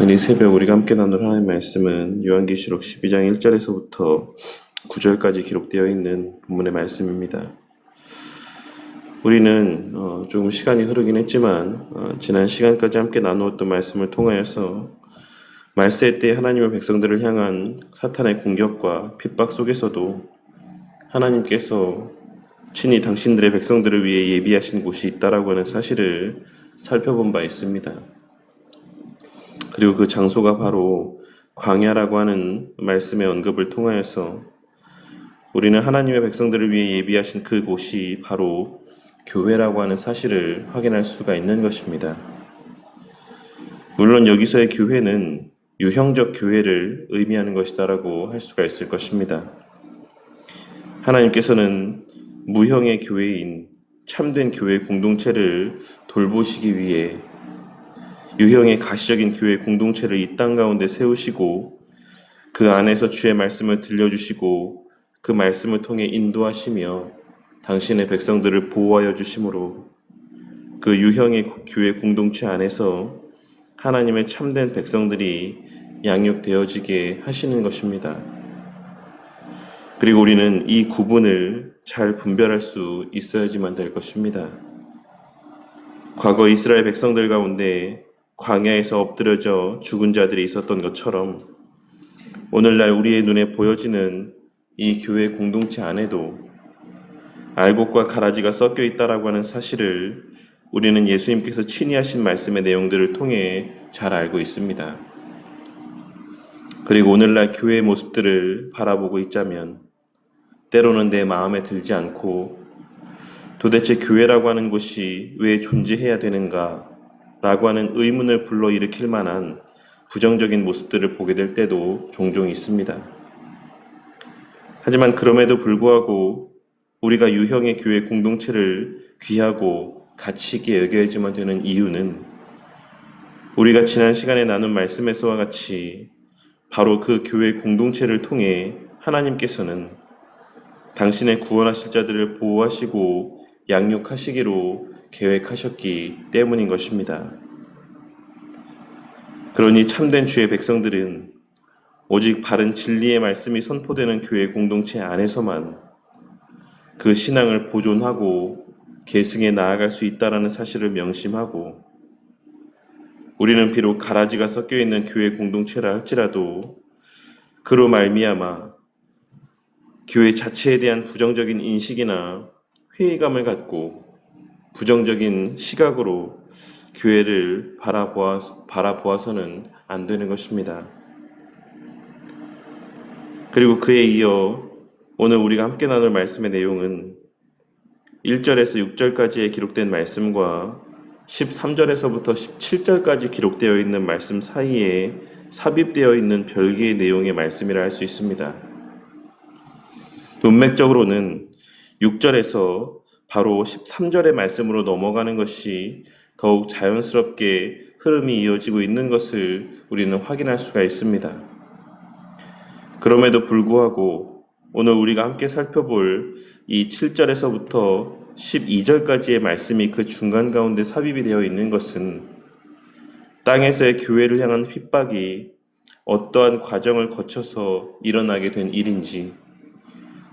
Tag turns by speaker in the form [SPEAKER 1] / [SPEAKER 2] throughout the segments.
[SPEAKER 1] 오늘 이 새벽 우리가 함께 나눌 하나님의 말씀은 요한계시록 12장 1절에서부터 9절까지 기록되어 있는 본문의 말씀입니다. 우리는 조금 시간이 흐르긴 했지만 지난 시간까지 함께 나누었던 말씀을 통하여서 말세 때 하나님의 백성들을 향한 사탄의 공격과 핍박 속에서도 하나님께서 친히 당신들의 백성들을 위해 예비하신 곳이 있다라고 하는 사실을 살펴본 바 있습니다. 그리고 그 장소가 바로 광야라고 하는 말씀의 언급을 통하여서 우리는 하나님의 백성들을 위해 예비하신 그 곳이 바로 교회라고 하는 사실을 확인할 수가 있는 것입니다. 물론 여기서의 교회는 유형적 교회를 의미하는 것이다라고 할 수가 있을 것입니다. 하나님께서는 무형의 교회인 참된 교회 공동체를 돌보시기 위해 유형의 가시적인 교회 공동체를 이 땅 가운데 세우시고 그 안에서 주의 말씀을 들려주시고 그 말씀을 통해 인도하시며 당신의 백성들을 보호하여 주심으로 그 유형의 교회 공동체 안에서 하나님의 참된 백성들이 양육되어지게 하시는 것입니다. 그리고 우리는 이 구분을 잘 분별할 수 있어야지만 될 것입니다. 과거 이스라엘 백성들 가운데 광야에서 엎드려져 죽은 자들이 있었던 것처럼 오늘날 우리의 눈에 보여지는 이 교회 공동체 안에도 알곡과 가라지가 섞여 있다라고 하는 사실을 우리는 예수님께서 친히 하신 말씀의 내용들을 통해 잘 알고 있습니다. 그리고 오늘날 교회의 모습들을 바라보고 있자면 때로는 내 마음에 들지 않고 도대체 교회라고 하는 곳이 왜 존재해야 되는가 라고 하는 의문을 불러일으킬 만한 부정적인 모습들을 보게 될 때도 종종 있습니다. 하지만 그럼에도 불구하고 우리가 유형의 교회 공동체를 귀하고 가치 있게 여겨야지만 되는 이유는 우리가 지난 시간에 나눈 말씀에서와 같이 바로 그 교회 공동체를 통해 하나님께서는 당신의 구원하실 자들을 보호하시고 양육하시기로 계획하셨기 때문인 것입니다. 그러니 참된 주의 백성들은 오직 바른 진리의 말씀이 선포되는 교회 공동체 안에서만 그 신앙을 보존하고 계승해 나아갈 수 있다는 사실을 명심하고 우리는 비록 가라지가 섞여 있는 교회 공동체라 할지라도 그로 말미암아 교회 자체에 대한 부정적인 인식이나 회의감을 갖고 부정적인 시각으로 교회를 바라보아서는 안 되는 것입니다. 그리고 그에 이어 오늘 우리가 함께 나눌 말씀의 내용은 1절에서 6절까지의 기록된 말씀과 13절에서부터 17절까지 기록되어 있는 말씀 사이에 삽입되어 있는 별개의 내용의 말씀이라 할 수 있습니다. 문맥적으로는 6절에서 바로 13절의 말씀으로 넘어가는 것이 더욱 자연스럽게 흐름이 이어지고 있는 것을 우리는 확인할 수가 있습니다. 그럼에도 불구하고 오늘 우리가 함께 살펴볼 이 7절에서부터 12절까지의 말씀이 그 중간 가운데 삽입이 되어 있는 것은 땅에서의 교회를 향한 핍박이 어떠한 과정을 거쳐서 일어나게 된 일인지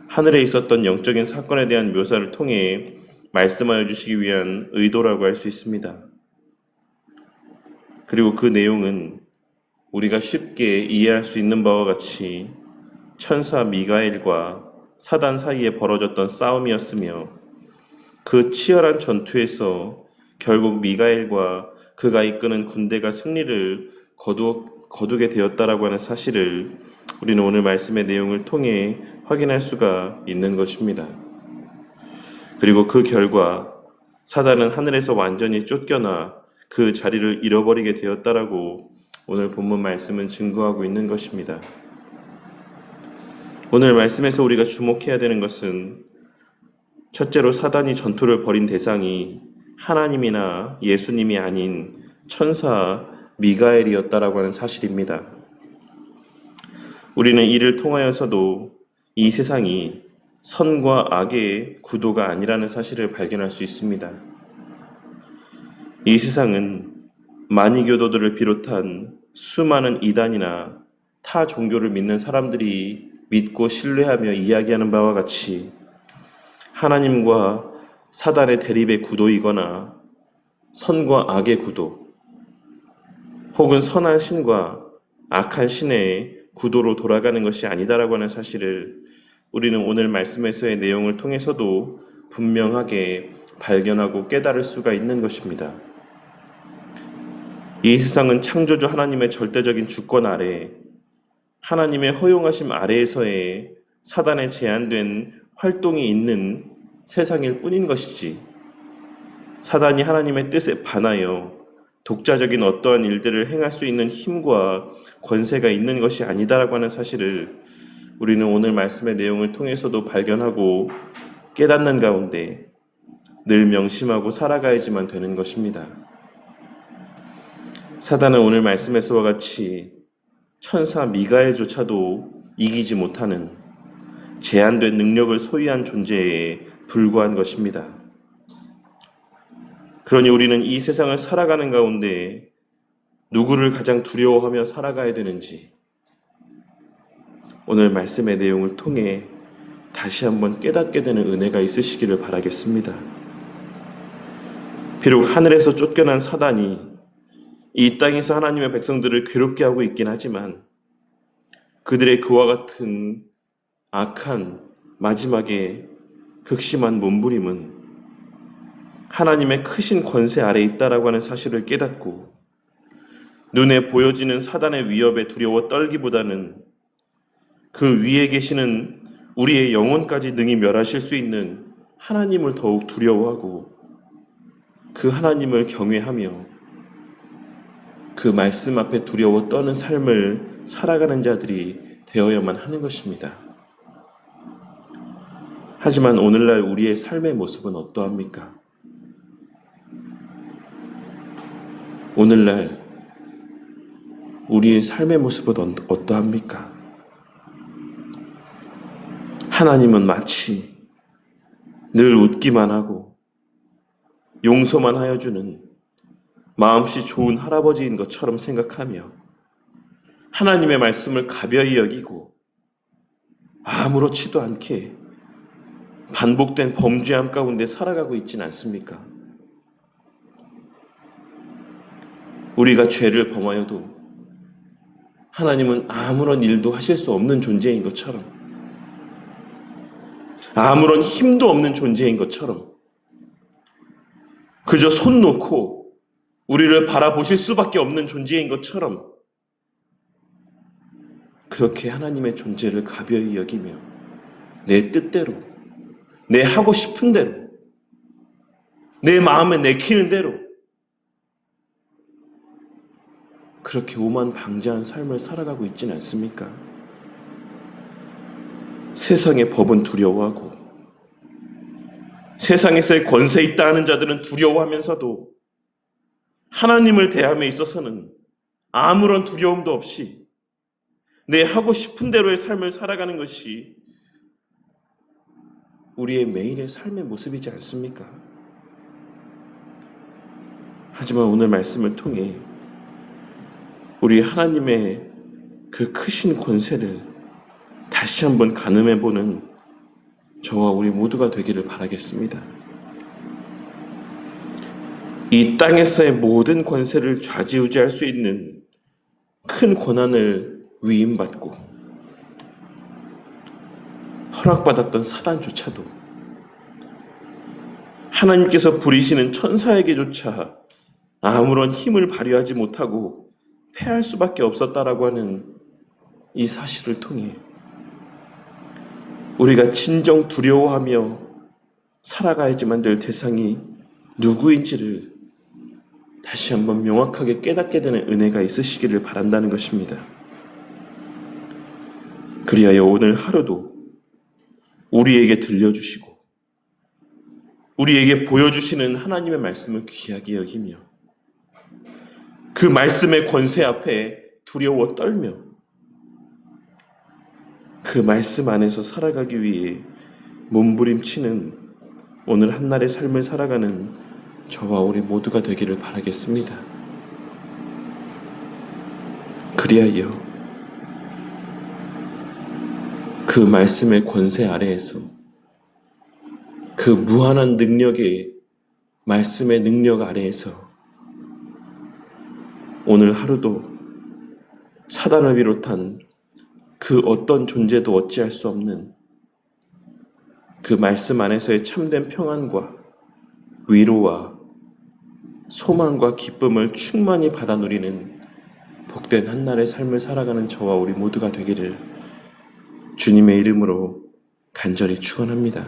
[SPEAKER 1] 하늘에 있었던 영적인 사건에 대한 묘사를 통해 말씀하여 주시기 위한 의도라고 할 수 있습니다. 그리고 그 내용은 우리가 쉽게 이해할 수 있는 바와 같이 천사 미가엘과 사단 사이에 벌어졌던 싸움이었으며 그 치열한 전투에서 결국 미가엘과 그가 이끄는 군대가 승리를 거두게 되었다라고 하는 사실을 우리는 오늘 말씀의 내용을 통해 확인할 수가 있는 것입니다. 그리고 그 결과 사단은 하늘에서 완전히 쫓겨나 그 자리를 잃어버리게 되었다라고 오늘 본문 말씀은 증거하고 있는 것입니다. 오늘 말씀에서 우리가 주목해야 되는 것은 첫째로 사단이 전투를 벌인 대상이 하나님이나 예수님이 아닌 천사 미가엘이었다라고 하는 사실입니다. 우리는 이를 통하여서도 이 세상이 선과 악의 구도가 아니라는 사실을 발견할 수 있습니다. 이 세상은 마니교도들을 비롯한 수많은 이단이나 타 종교를 믿는 사람들이 믿고 신뢰하며 이야기하는 바와 같이 하나님과 사단의 대립의 구도이거나 선과 악의 구도, 혹은 선한 신과 악한 신의 구도로 돌아가는 것이 아니다라고 하는 사실을 우리는 오늘 말씀에서의 내용을 통해서도 분명하게 발견하고 깨달을 수가 있는 것입니다. 이 세상은 창조주 하나님의 절대적인 주권 아래, 하나님의 허용하심 아래에서의 사단의 제한된 활동이 있는 세상일 뿐인 것이지, 사단이 하나님의 뜻에 반하여 독자적인 어떠한 일들을 행할 수 있는 힘과 권세가 있는 것이 아니다라고 하는 사실을 우리는 오늘 말씀의 내용을 통해서도 발견하고 깨닫는 가운데 늘 명심하고 살아가야지만 되는 것입니다. 사단은 오늘 말씀에서와 같이 천사 미가엘조차도 이기지 못하는 제한된 능력을 소유한 존재에 불과한 것입니다. 그러니 우리는 이 세상을 살아가는 가운데 누구를 가장 두려워하며 살아가야 되는지 오늘 말씀의 내용을 통해 다시 한번 깨닫게 되는 은혜가 있으시기를 바라겠습니다. 비록 하늘에서 쫓겨난 사단이 이 땅에서 하나님의 백성들을 괴롭게 하고 있긴 하지만 그들의 그와 같은 악한 마지막에 극심한 몸부림은 하나님의 크신 권세 아래 있다라고 하는 사실을 깨닫고 눈에 보여지는 사단의 위협에 두려워 떨기보다는 그 위에 계시는 우리의 영혼까지 능히 멸하실 수 있는 하나님을 더욱 두려워하고 그 하나님을 경외하며 그 말씀 앞에 두려워 떠는 삶을 살아가는 자들이 되어야만 하는 것입니다. 하지만 오늘날 우리의 삶의 모습은 어떠합니까? 오늘날 우리의 삶의 모습은 어떠합니까? 하나님은 마치 늘 웃기만 하고 용서만 하여 주는 마음씨 좋은 할아버지인 것처럼 생각하며 하나님의 말씀을 가벼이 여기고 아무렇지도 않게 반복된 범죄함 가운데 살아가고 있지는 않습니까? 우리가 죄를 범하여도 하나님은 아무런 일도 하실 수 없는 존재인 것처럼, 아무런 힘도 없는 존재인 것처럼 그저 손 놓고 우리를 바라보실 수밖에 없는 존재인 것처럼 그렇게 하나님의 존재를 가벼이 여기며 내 뜻대로, 내 하고 싶은 대로, 내 마음에 내키는 대로 그렇게 오만방자한 삶을 살아가고 있지는 않습니까? 세상의 법은 두려워하고 세상에서의 권세 있다 하는 자들은 두려워하면서도 하나님을 대함에 있어서는 아무런 두려움도 없이 내 하고 싶은 대로의 삶을 살아가는 것이 우리의 매일의 삶의 모습이지 않습니까? 하지만 오늘 말씀을 통해 우리 하나님의 그 크신 권세를 다시 한번 가늠해보는 저와 우리 모두가 되기를 바라겠습니다. 이 땅에서의 모든 권세를 좌지우지할 수 있는 큰 권한을 위임받고 허락받았던 사단조차도 하나님께서 부리시는 천사에게조차 아무런 힘을 발휘하지 못하고 패할 수밖에 없었다라고 하는 이 사실을 통해 우리가 진정 두려워하며 살아가야지만 될 대상이 누구인지를 다시 한번 명확하게 깨닫게 되는 은혜가 있으시기를 바란다는 것입니다. 그리하여 오늘 하루도 우리에게 들려주시고 우리에게 보여주시는 하나님의 말씀을 귀하게 여기며 그 말씀의 권세 앞에 두려워 떨며 그 말씀 안에서 살아가기 위해 몸부림치는 오늘 한날의 삶을 살아가는 저와 우리 모두가 되기를 바라겠습니다. 그리하여 그 말씀의 권세 아래에서 그 무한한 능력의 말씀의 능력 아래에서 오늘 하루도 사단을 비롯한 그 어떤 존재도 어찌할 수 없는 그 말씀 안에서의 참된 평안과 위로와 소망과 기쁨을 충만히 받아 누리는 복된 한날의 삶을 살아가는 저와 우리 모두가 되기를 주님의 이름으로 간절히 축원합니다.